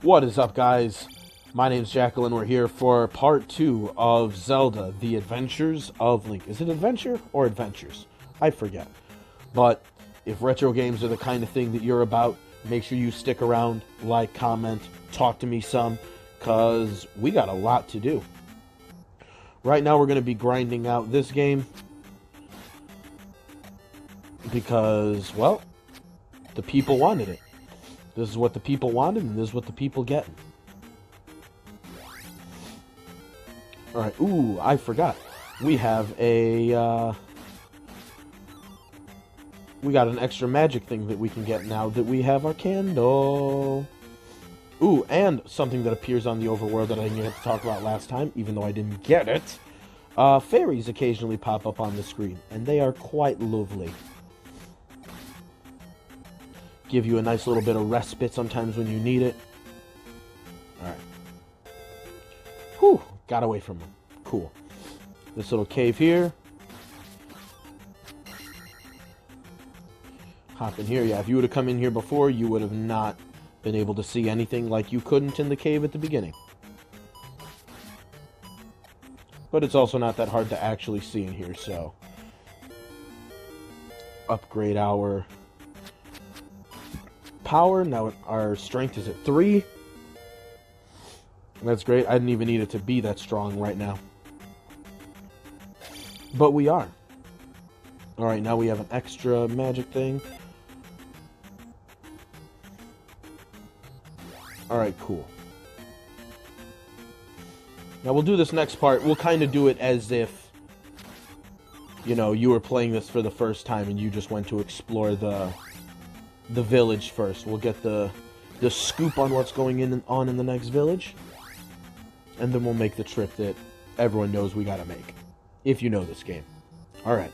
What is up, guys? My name's Jacqueline. We're here for part 2 of Zelda, The Adventures of Link. Is it Adventure or Adventures? I forget. But if retro games are the kind of thing that you're about, make sure you stick around, like, comment, talk to me some, because we got a lot to do. Right now we're going to be grinding out this game because, well, the people wanted it. This is what the people wanted, and this is what the people get. Alright, ooh, I forgot. We have a, we got an extra magic thing that we can get now that we have our candle. Ooh, and something that appears on the overworld that I didn't get to talk about last time, even though I didn't get it. Fairies occasionally pop up on the screen, and they are quite lovely. Give you a nice little bit of respite sometimes when you need it. Alright. Whew, got away from them. Cool. This little cave here. Hop in here. Yeah, if you would have come in here before, you would have not been able to see anything like you couldn't in the cave at the beginning. But it's also not that hard to actually see in here, so... Upgrade our... power. Now our strength is at 3. That's great. I didn't even need it to be that strong right now. But we are. Alright, now we have an extra magic thing. Alright, cool. Now we'll do this next part. We'll kind of do it as if, you know, you were playing this for the first time and you just went to explore the village first. We'll get the scoop on what's going on in the next village, and then we'll make the trip that everyone knows we gotta make, if you know this game. Alright.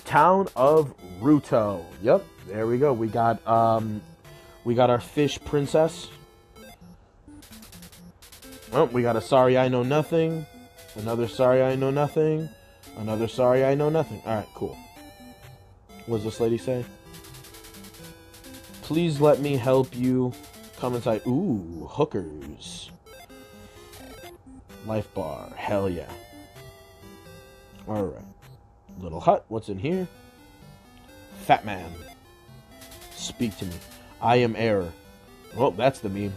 Town of Ruto. Yep, there we go. We got our fish princess. Oh, we got a sorry I know nothing. Another sorry I know nothing. Another sorry I know nothing. Alright, cool. What does this lady say? Please let me help you. Come inside. Ooh, hookers. Life bar. Hell yeah. Alright. Little hut. What's in here? Fat man. Speak to me. I am error. Well, that's the meme.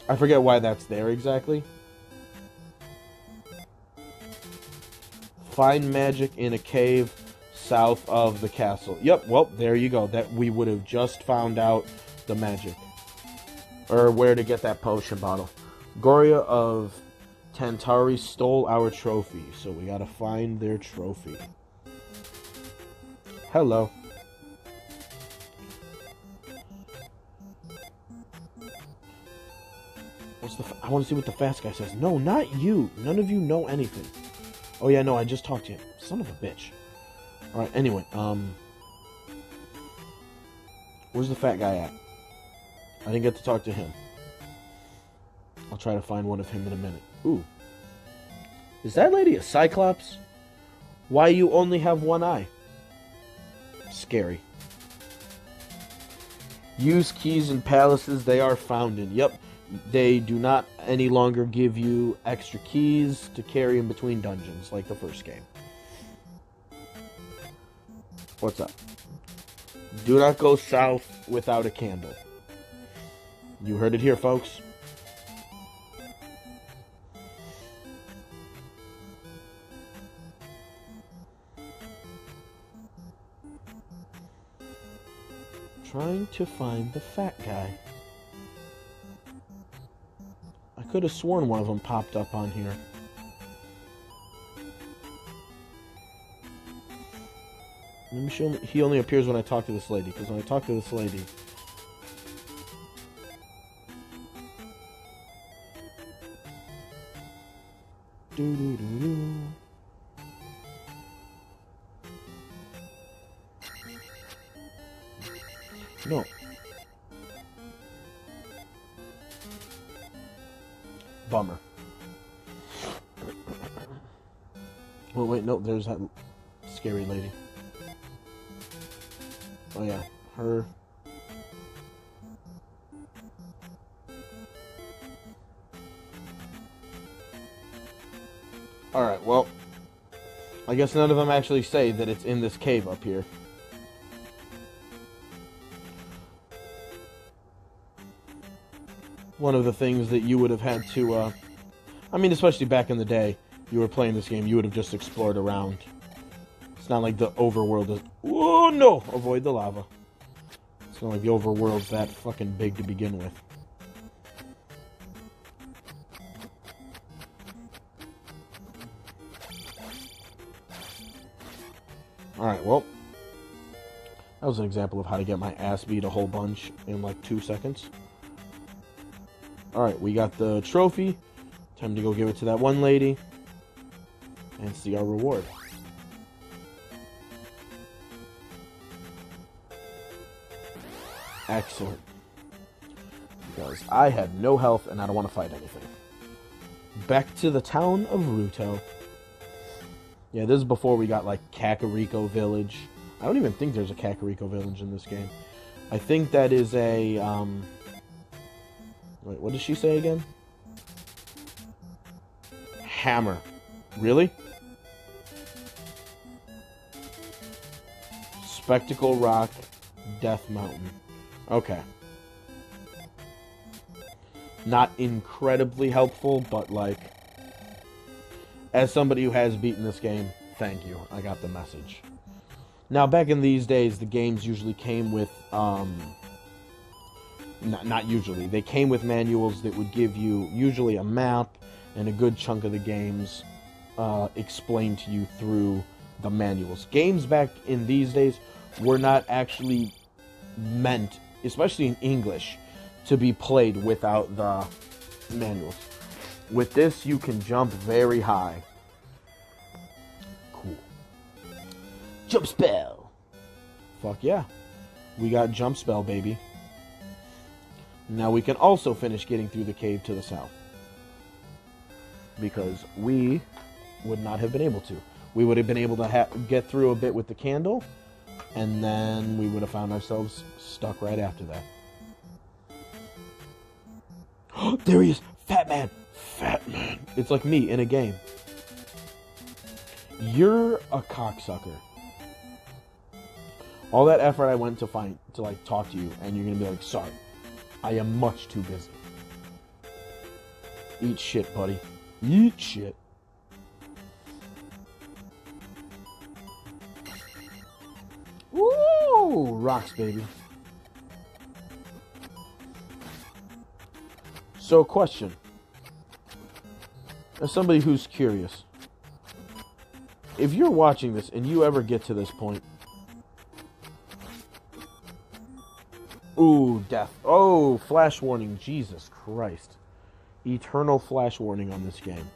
I forget why that's there exactly. Find magic in a cave south of the castle. Yep, well, there you go. That we would have just found out the magic. Or where to get that potion bottle. Goria of Tantari stole our trophy, so we gotta find their trophy. Hello. I want to see what the fast guy says. No, not you. None of you know anything. Oh yeah, no, I just talked to him. Son of a bitch. Alright, anyway, where's the fat guy at? I didn't get to talk to him. I'll try to find one of him in a minute. Ooh. Is that lady a cyclops? Why you only have one eye? Scary. Use keys in palaces they are found in. Yep. They do not any longer give you extra keys to carry in between dungeons like the first game. What's up? Do not go south without a candle. You heard it here, folks. Trying to find the fat guy. I could have sworn one of them popped up on here. Maybe he only appears when I talk to this lady, because when I talk to this lady... Doo-doo-doo-doo. No. Bummer. Oh, wait, no, there's that scary lady. Oh, yeah. Her. Alright, well, I guess none of them actually say that it's in this cave up here. One of the things that you would have had to, I mean, especially back in the day, you were playing this game, you would have just explored around. It's not like the overworld is... Oh, no! Avoid the lava. It's not like the overworld's that fucking big to begin with. Alright, well, that was an example of how to get my ass beat a whole bunch in like 2 seconds. Alright, we got the trophy. Time to go give it to that one lady. And see our reward. Excellent. Because I had no health and I don't want to fight anything. Back to the town of Ruto. Yeah, this is before we got, like, Kakariko Village. I don't even think there's a Kakariko Village in this game. I think that is a, Wait, what did she say again? Hammer. Really? Spectacle Rock, Death Mountain. Okay. Not incredibly helpful, but, like... As somebody who has beaten this game, thank you. I got the message. Now, back in these days, the games usually came with, not usually. They came with manuals that would give you, usually a map, and a good chunk of the games explained to you through the manuals. Games back in these days were not actually meant, especially in English, to be played without the manuals. With this, you can jump very high. Cool. Jump spell! Fuck yeah. We got jump spell, baby. Now we can also finish getting through the cave to the south. Because we would not have been able to. We would have been able to get through a bit with the candle, and then we would have found ourselves stuck right after that. There he is! Fat man! Fat man. It's like me in a game. You're a cocksucker. All that effort I went to like talk to you, and you're gonna be like, sorry, I am much too busy. Eat shit, buddy. Eat shit. Woo! Rocks, baby. So, question. As somebody who's curious, if you're watching this and you ever get to this point, ooh, death. Oh, flash warning. Jesus Christ. Eternal flash warning on this game.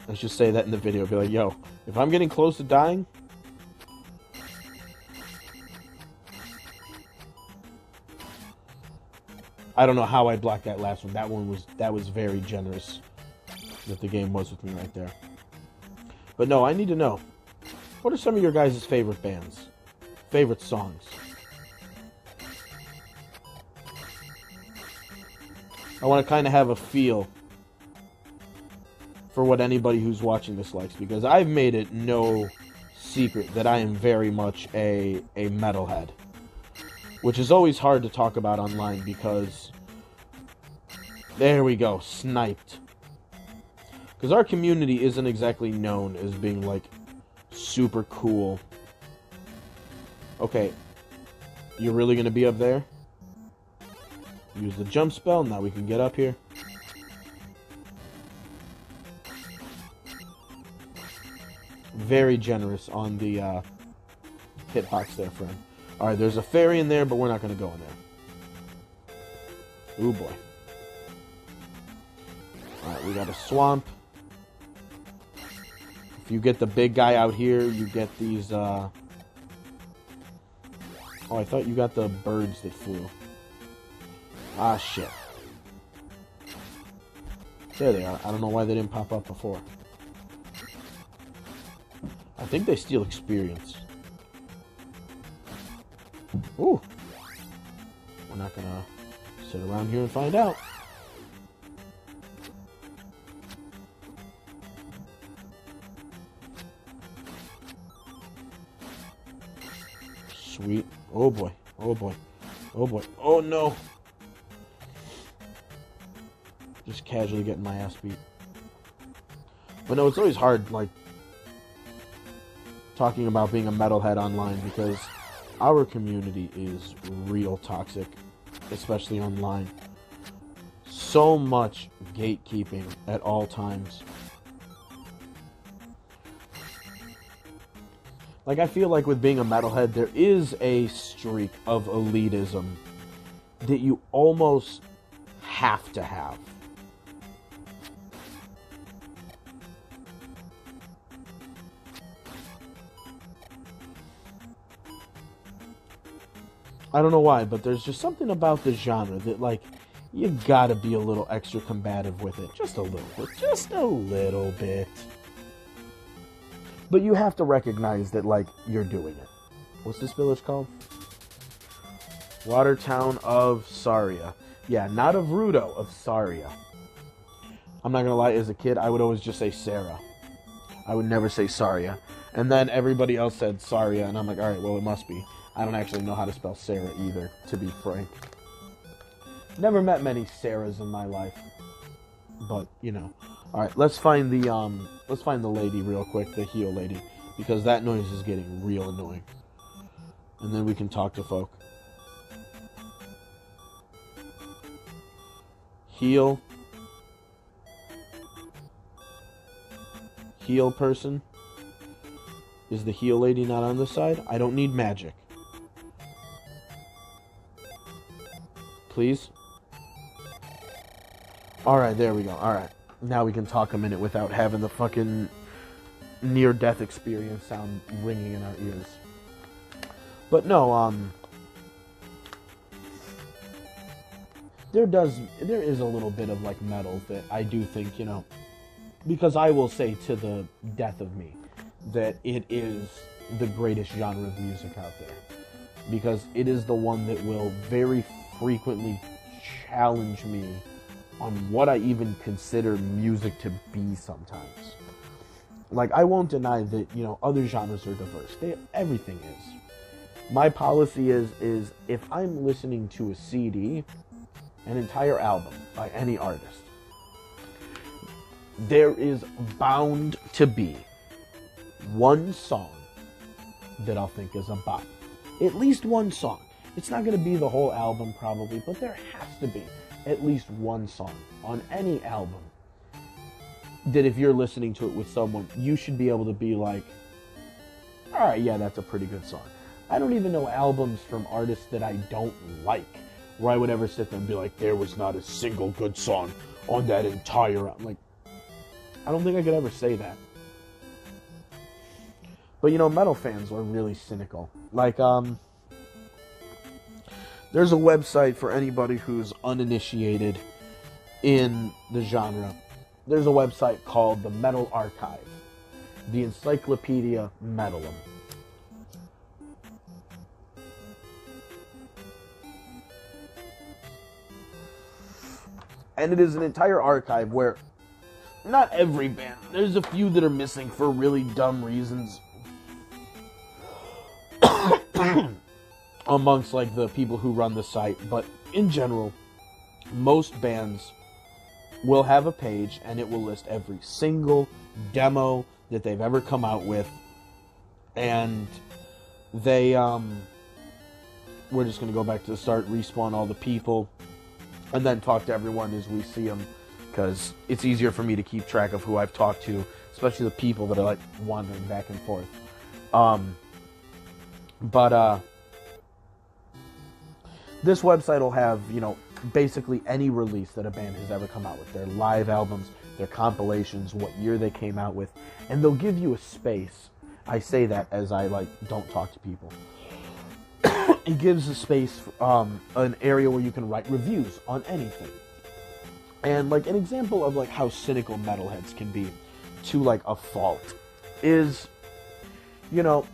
Let's just say that in the video. Be like, yo, if I'm getting close to dying, I don't know how I blocked that last one. That was very generous that the game was with me right there. But no, I need to know, what are some of your guys' favorite bands? Favorite songs? I want to kind of have a feel for what anybody who's watching this likes, because I've made it no secret that I am very much a metalhead. Which is always hard to talk about online because... There we go, sniped. Because our community isn't exactly known as being, like, super cool. Okay. You're really going to be up there? Use the jump spell, now we can get up here. Very generous on the hitbox there, friend. Alright, there's a fairy in there, but we're not going to go in there. Ooh, boy. Alright, we got a swamp. If you get the big guy out here, you get these, Oh, I thought you got the birds that flew. Ah, shit. There they are. I don't know why they didn't pop up before. I think they steal experience. Ooh. We're not gonna sit around here and find out. sweet. Oh boy. Oh boy. Oh boy. Oh no. Just casually getting my ass beat. But no, it's always hard, like, talking about being a metalhead online because our community is real toxic, especially online. So much gatekeeping at all times. Like, I feel like with being a metalhead, there is a streak of elitism that you almost have to have. I don't know why, but there's just something about the genre that, like, you gotta be a little extra combative with it. Just a little bit. Just a little bit. But you have to recognize that, like, you're doing it. What's this village called? Watertown of Saria. Yeah, not of Rudo, of Saria. I'm not gonna lie, as a kid, I would always just say Sarah. I would never say Saria. And then everybody else said Saria, and I'm like, alright, well, it must be. I don't actually know how to spell Sarah either, to be frank. Never met many Sarahs in my life. But, you know. Alright, let's find the lady real quick, the heel lady. Because that noise is getting real annoying. And then we can talk to folk. Heel. Heel person. Is the heel lady not on this side? I don't need magic. Please? Alright, there we go. Alright. Now we can talk a minute without having the fucking near-death experience sound ringing in our ears. But no, there is a little bit of, like, metal that I do think, you know, because I will say to the death of me that it is the greatest genre of music out there. Because it is the one that will very frequently challenge me on what I even consider music to be sometimes. Like, I won't deny that, you know, other genres are diverse. Everything is. My policy is if I'm listening to a CD, an entire album by any artist, there is bound to be one song that I'll think is a bop. At least one song. It's not going to be the whole album probably, but there has to be at least one song on any album that if you're listening to it with someone, you should be able to be like, alright, yeah, that's a pretty good song. I don't even know albums from artists that I don't like, where I would ever sit there and be like, there was not a single good song on that entire album. Like, I don't think I could ever say that. But, you know, metal fans are really cynical. Like, there's a website for anybody who's uninitiated in the genre. There's a website called the Metal Archive. The Encyclopedia Metalum. And it is an entire archive where not every band, there's a few that are missing for really dumb reasons. Amongst, like, the people who run the site, but in general, most bands will have a page and it will list every single demo that they've ever come out with, and they we're just going to go back to the start, respawn all the people, and then talk to everyone as we see them, because it's easier for me to keep track of who I've talked to, especially the people that are, like, wandering back and forth. This website will have, you know, basically any release that a band has ever come out with. Their live albums, their compilations, what year they came out with. And they'll give you a space. I say that as I, like, don't talk to people. It gives a space, an area where you can write reviews on anything. And, like, an example of, like, how cynical metalheads can be to, like, a fault is, you know,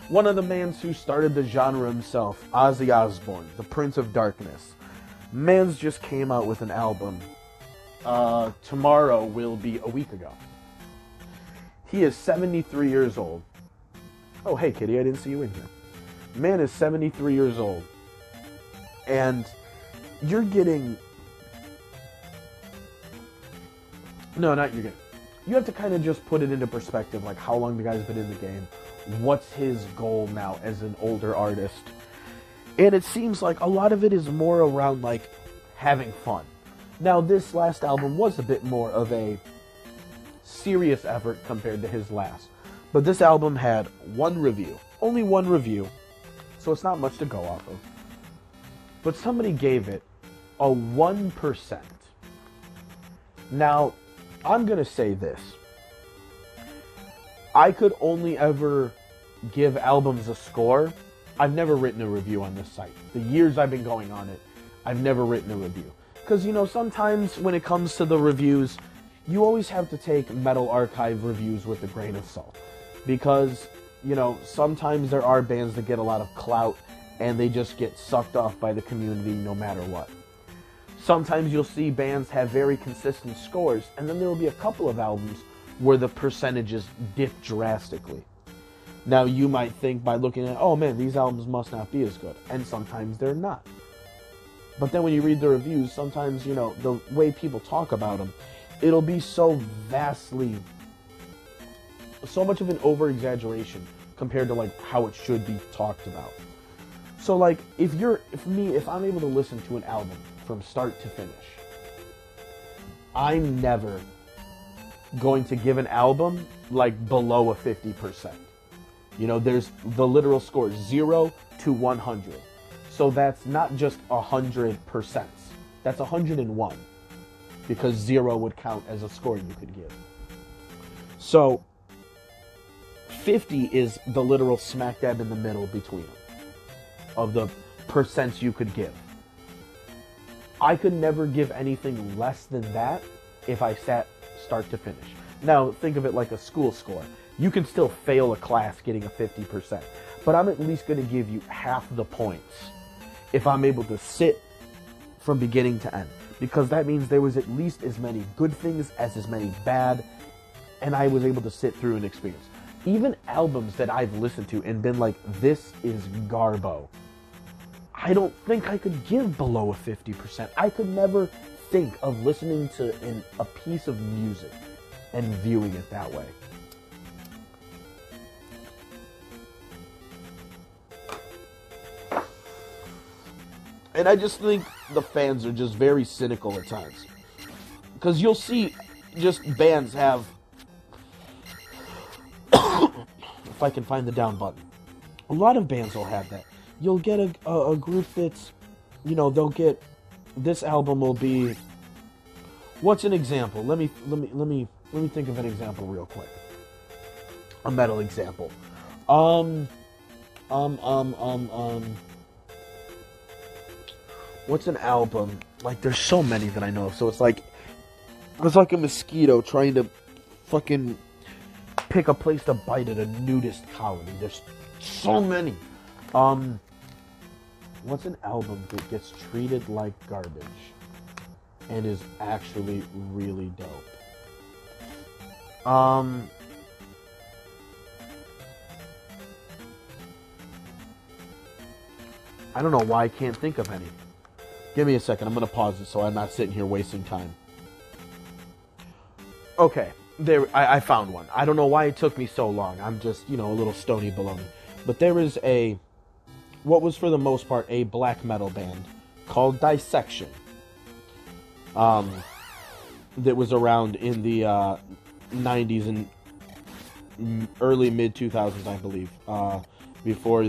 one of the mans who started the genre himself, Ozzy Osbourne, the Prince of Darkness. Man's just came out with an album. Tomorrow will be a week ago. He is 73 years old. Oh, hey, kitty, I didn't see you in here. Man is 73 years old. And you're getting... No, not you're getting... You have to kind of just put it into perspective, like how long the guy's been in the game. What's his goal now as an older artist? And it seems like a lot of it is more around, like, having fun. Now, this last album was a bit more of a serious effort compared to his last. But this album had one review. Only one review. So it's not much to go off of. But somebody gave it a 1%. Now, I'm going to say this. I could only ever give albums a score. I've never written a review on this site. The years I've been going on it, I've never written a review. Because, you know, sometimes when it comes to the reviews, you always have to take Metal Archive reviews with a grain of salt. Because, you know, sometimes there are bands that get a lot of clout and they just get sucked off by the community no matter what. Sometimes you'll see bands have very consistent scores, and then there will be a couple of albums where the percentages dip drastically. Now, you might think by looking at, oh man, these albums must not be as good. And sometimes they're not. But then when you read the reviews, sometimes, you know, the way people talk about them, it'll be so vastly, so much of an over-exaggeration compared to, like, how it should be talked about. So, like, if I'm able to listen to an album from start to finish, I'm never going to give an album, like, below a 50%. You know, there's the literal score, 0 to 100. So that's not just 100%. That's 101. Because 0 would count as a score you could give. So 50 is the literal smack dab in the middle between them. Of the percents you could give. I could never give anything less than that if I sat start to finish. Now, think of it like a school score. You can still fail a class getting a 50%. But I'm at least going to give you half the points if I'm able to sit from beginning to end. Because that means there was at least as many good things as many bad, and I was able to sit through an experience. Even albums that I've listened to and been like, this is garbo, I don't think I could give below a 50%. I could never think of listening to a piece of music and viewing it that way. And I just think the fans are just very cynical at times. Because you'll see just bands have... if I can find the down button. A lot of bands will have that. You'll get a group that's... You know, they'll get... This album will be... What's an example? Let me think of an example real quick. A metal example. What's an album? Like, there's so many that I know of. So it's like a mosquito trying to fucking pick a place to bite at a nudist colony. There's so many. What's an album that gets treated like garbage and is actually really dope? I don't know why I can't think of any. Give me a second. I'm going to pause it so I'm not sitting here wasting time. Okay. I found one. I don't know why it took me so long. I'm just, a little stony baloney. But there is what was for the most part a black metal band called Dissection. That was around in the 90s and early mid-2000s, I believe. Before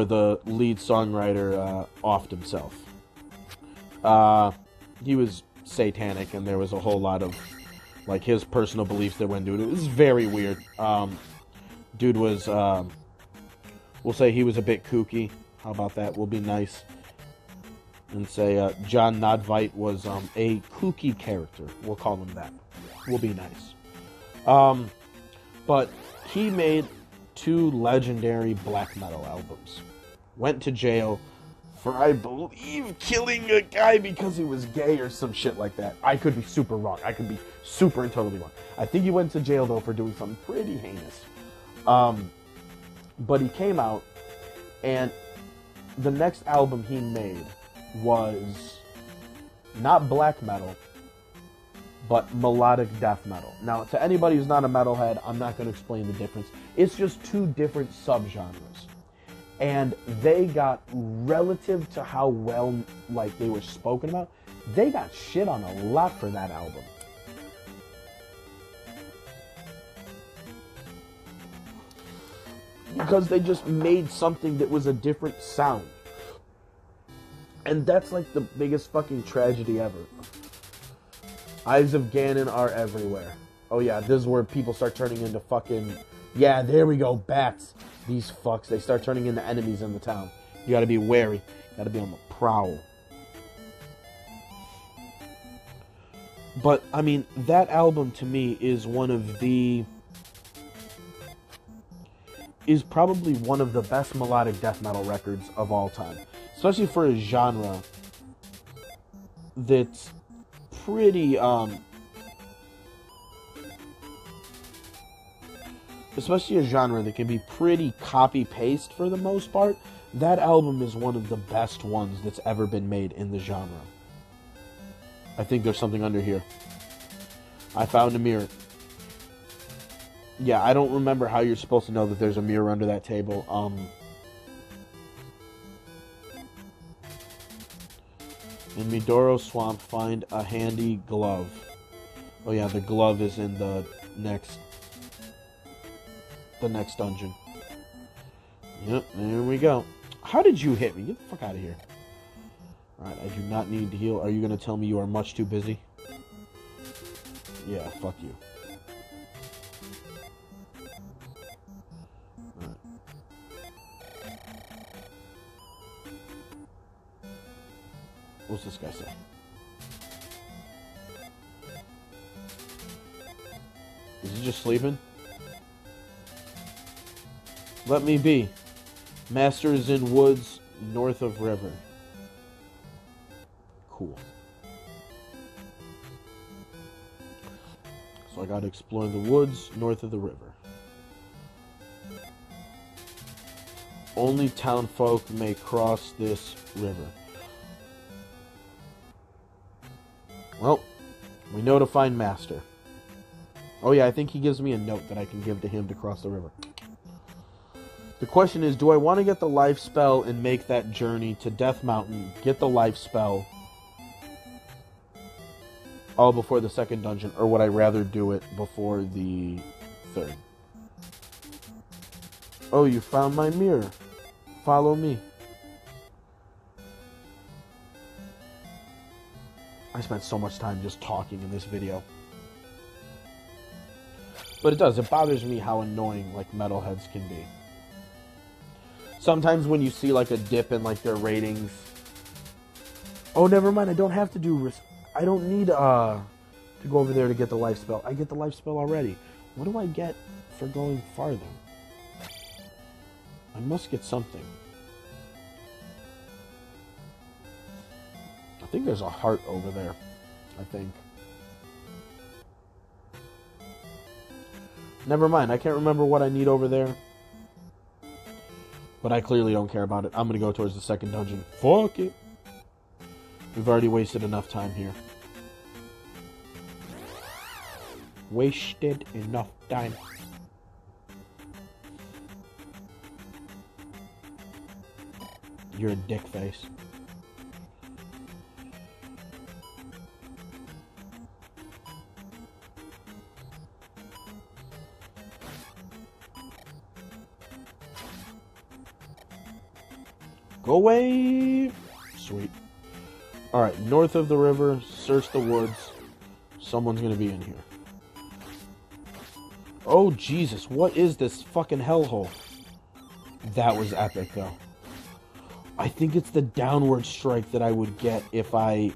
the lead songwriter offed himself. He was satanic, and there was a whole lot of like his personal beliefs that went into it. It was very weird. Dude was, we'll say he was a bit kooky. How about that? We'll be nice. And say John Nodvite was a kooky character. We'll call him that. We'll be nice. But he made 2 legendary black metal albums. Went to jail for, I believe, killing a guy because he was gay or some shit like that. I could be super wrong. I could be super and totally wrong. I think he went to jail, though, for doing something pretty heinous. But he came out, and the next album he made was not black metal, but melodic death metal. Now, to anybody who's not a metalhead, I'm not going to explain the difference. It's just two different subgenres. And they got, relative to how well, like, they were spoken about, they got shit on a lot for that album. Because they just made something that was a different sound. And that's like the biggest fucking tragedy ever. Eyes of Ganon are everywhere. Oh yeah, this is where people start turning into fucking... Yeah, there we go, bats. These fucks, they start turning into enemies in the town. You gotta be wary. You gotta be on the prowl. But, I mean, that album to me is one of the... is probably one of the best melodic death metal records of all time. Especially for a genre that's pretty, especially a genre that can be pretty copy-paste for the most part. That album is one of the best ones that's ever been made in the genre. I think there's something under here. I found a mirror. Yeah, I don't remember how you're supposed to know that there's a mirror under that table. In Midoro Swamp, find a handy glove. Oh yeah, the glove is in the next dungeon. Yep, there we go. How did you hit me? Get the fuck out of here. Alright, I do not need to heal. Are you going to tell me you are much too busy? Yeah, fuck you. Alright. What's this guy say? Is he just sleeping? Let me be. Master is in woods north of river. Cool. So I gotta explore the woods north of the river. Only town folk may cross this river. Well, we know to find Master. Oh yeah, I think he gives me a note that I can give to him to cross the river. The question is, do I want to get the life spell and make that journey to Death Mountain, get the life spell, all before the second dungeon, or would I rather do it before the third? Oh, you found my mirror. Follow me. I spent so much time just talking in this video. But it does. It bothers me how annoying, like, metalheads can be. Sometimes when you see, like, a dip in, like, their ratings... Oh, never mind. I don't have to do... I don't need, to go over there to get the life spell. I get the life spell already. What do I get for going farther? I must get something. I think there's a heart over there. I think. Never mind. I can't remember what I need over there. But I clearly don't care about it. I'm going to go towards the second dungeon. Fuck it. We've already wasted enough time here. Wasted enough time. You're a dick face. Go away! Sweet. Alright, north of the river, search the woods. Someone's gonna be in here. Oh, Jesus, what is this fucking hellhole? That was epic, though. I think it's the downward strike that I would get if I...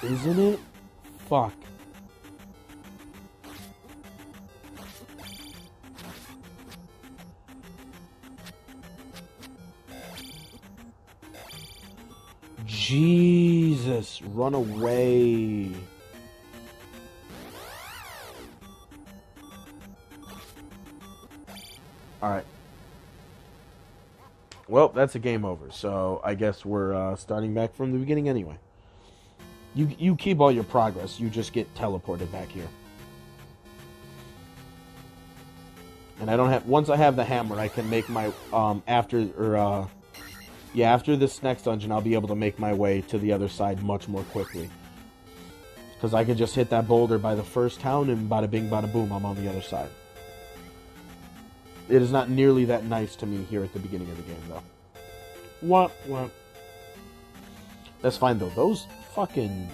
Isn't it? Fuck. Jesus, run away. Alright. Well, that's a game over, so I guess we're starting back from the beginning anyway. You keep all your progress, you just get teleported back here. And I don't have... Once I have the hammer, I can make my... after this next dungeon, I'll be able to make my way to the other side much more quickly. Because I could just hit that boulder by the first town, and bada bing, bada boom, I'm on the other side. It is not nearly that nice to me here at the beginning of the game, though. What? That's fine, though. Those fucking...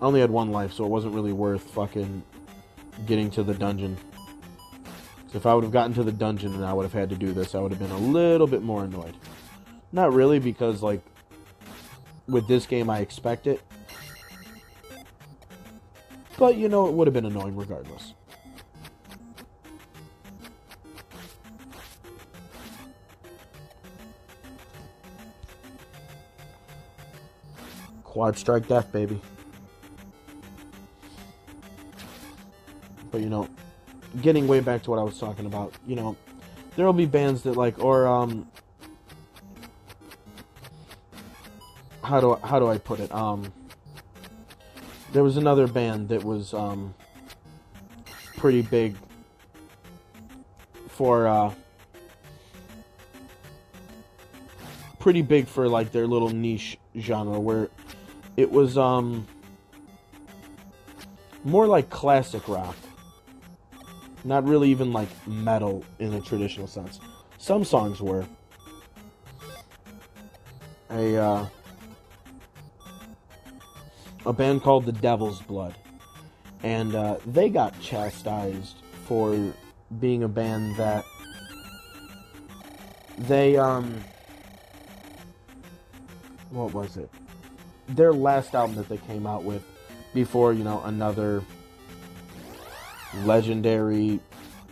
I only had one life, so it wasn't really worth fucking getting to the dungeon. If I would have gotten to the dungeon and I would have had to do this, I would have been a little bit more annoyed. Not really, because, like, with this game, I expect it. But, you know, it would have been annoying regardless. Quad strike death, baby. But, you know... Getting way back to what I was talking about, you know, there will be bands that like, or how do I put it? There was another band that was pretty big for like their little niche genre, where it was more like classic rock. Not really even like metal in a traditional sense. Some songs were. A band called The Devil's Blood. And they got chastised for being a band that they, what was it? Their last album that they came out with before, you know, another legendary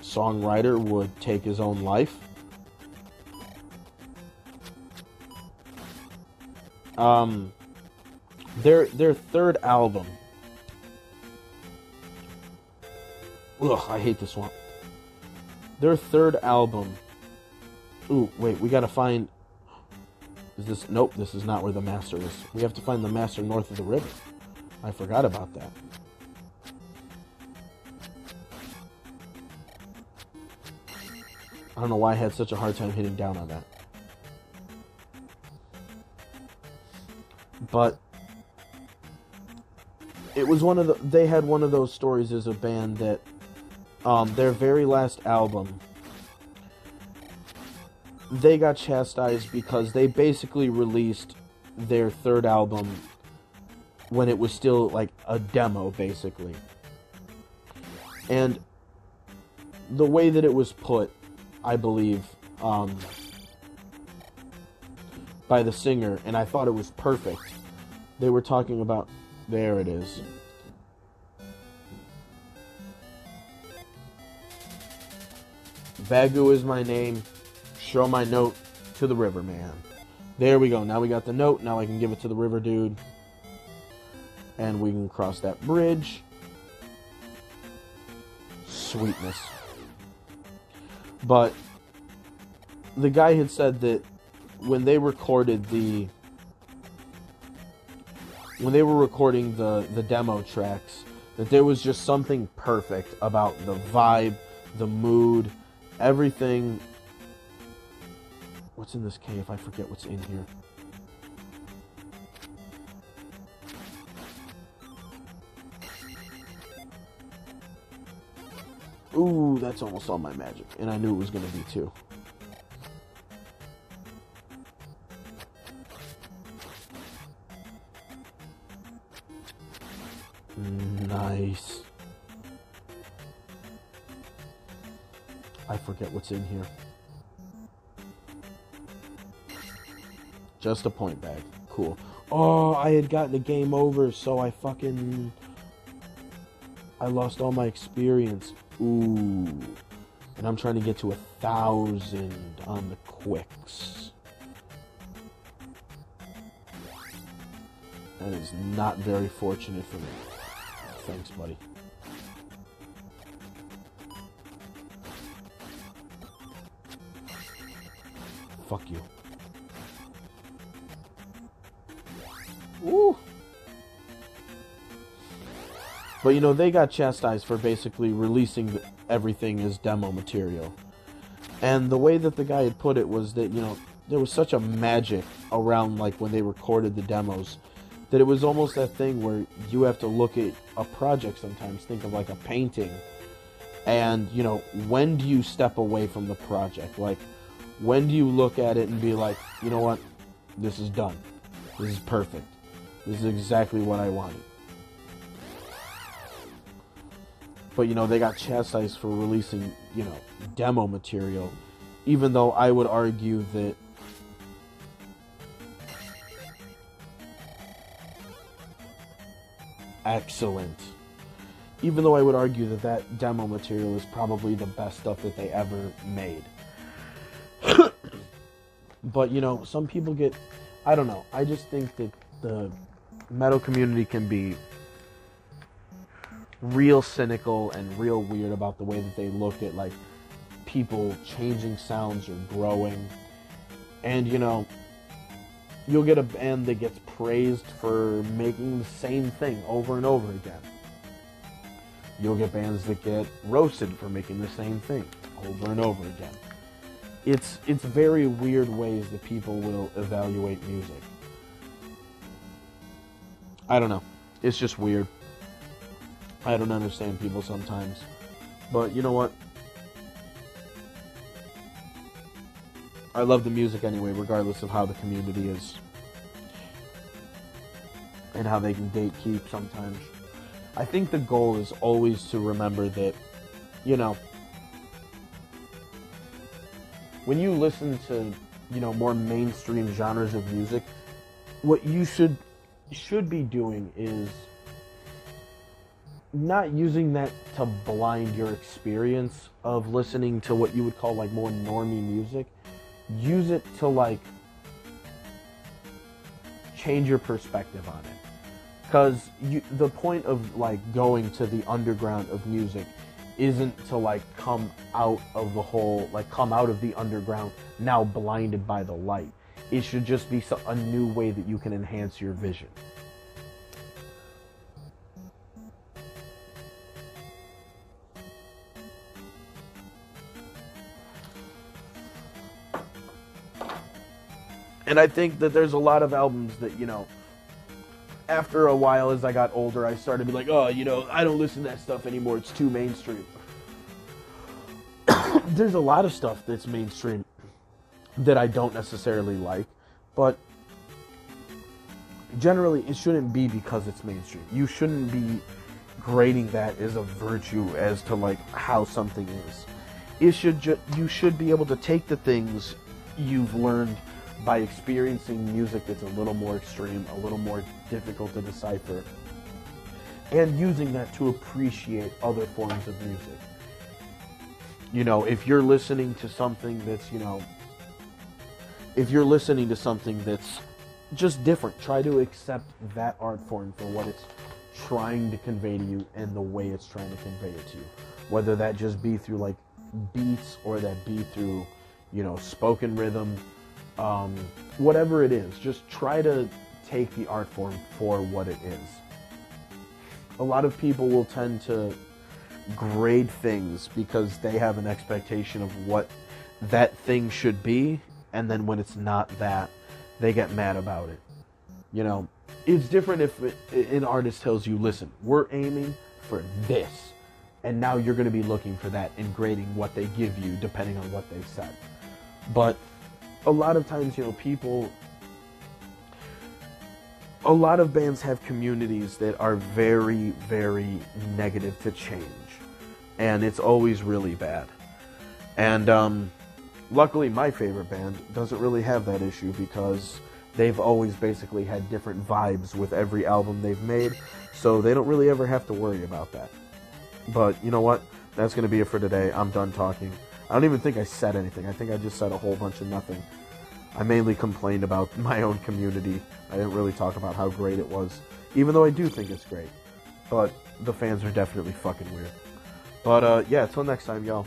songwriter would take his own life. Their third album. Ugh, I hate this one. Their third album. Ooh, wait, we gotta find... Is this... Nope, this is not where the master is. We have to find the master north of the river. I forgot about that. I don't know why I had such a hard time hitting down on that. But it was one of the... They had one of those stories as a band that their very last album, they got chastised because they basically released their third album when it was still like a demo, basically. And the way that it was put, I believe, by the singer, and I thought it was perfect. They were talking about... There it is. Vagu is my name. Show my note to the river man. There we go. Now we got the note. Now I can give it to the river dude. And we can cross that bridge. Sweetness. But the guy had said that when they recorded the... When they were recording the demo tracks, that there was just something perfect about the vibe, the mood, everything. What's in this cave? I forget what's in here. Ooh, that's almost all my magic. And I knew it was going to be too. Nice. I forget what's in here. Just a point bag. Cool. Oh, I had gotten a game over, so I lost all my experience. Ooh. And I'm trying to get to 1,000 on the quicks. That is not very fortunate for me. Thanks, buddy. fuck you. Ooh. But, you know, they got chastised for basically releasing everything as demo material. And the way that the guy had put it was that, you know, there was such a magic around, like, when they recorded the demos, that it was almost that thing where you have to look at a project sometimes, think of, like, a painting, and, you know, when do you step away from the project? Like, when do you look at it and be like, you know what, this is done. This is perfect. This is exactly what I wanted. But, you know, they got chastised for releasing, you know, demo material, even though I would argue that excellent. Even though I would argue that that demo material is probably the best stuff that they ever made. But, you know, some people get, I don't know, I just think that the metal community can be real cynical and real weird about the way that they look at, like, people changing sounds or growing. And, you know, you'll get a band that gets praised for making the same thing over and over again. You'll get bands that get roasted for making the same thing over and over again. It's very weird ways that people will evaluate music. I don't know. It's just weird. I don't understand people sometimes. But you know what? I love the music anyway, regardless of how the community is. And how they can gatekeep sometimes. I think the goal is always to remember that, you know, when you listen to, you know, more mainstream genres of music, what you should be doing is not using that to blind your experience of listening to what you would call, like, more normie music. Use it to, like, change your perspective on it. Because the point of, like, going to the underground of music isn't to, like, come out of the underground now blinded by the light. It should just be a new way that you can enhance your vision. And I think that there's a lot of albums that, you know, after a while, as I got older, I started to be like, oh, you know, I don't listen to that stuff anymore. It's too mainstream. There's a lot of stuff that's mainstream that I don't necessarily like, but generally it shouldn't be because it's mainstream. You shouldn't be grading that as a virtue as to, like, how something is. You should be able to take the things you've learned by experiencing music that's a little more extreme, a little more difficult to decipher, and using that to appreciate other forms of music. You know, if you're listening to something that's, you know, if you're listening to something that's just different, try to accept that art form for what it's trying to convey to you and the way it's trying to convey it to you. Whether that just be through, like, beats or that be through, you know, spoken rhythm, whatever it is, just try to take the art form for what it is. A lot of people will tend to grade things because they have an expectation of what that thing should be, and then when it's not that, they get mad about it. You know, it's different if an artist tells you, listen, we're aiming for this, and now you're going to be looking for that and grading what they give you depending on what they said. But a lot of times, you know, a lot of bands have communities that are very, very negative to change. And it's always really bad. And luckily, my favorite band doesn't really have that issue because they've always basically had different vibes with every album they've made. So they don't really ever have to worry about that. But you know what? That's going to be it for today. I'm done talking. I don't even think I said anything. I think I just said a whole bunch of nothing. I mainly complained about my own community. I didn't really talk about how great it was, even though I do think it's great. But the fans are definitely fucking weird. But yeah, until next time, y'all.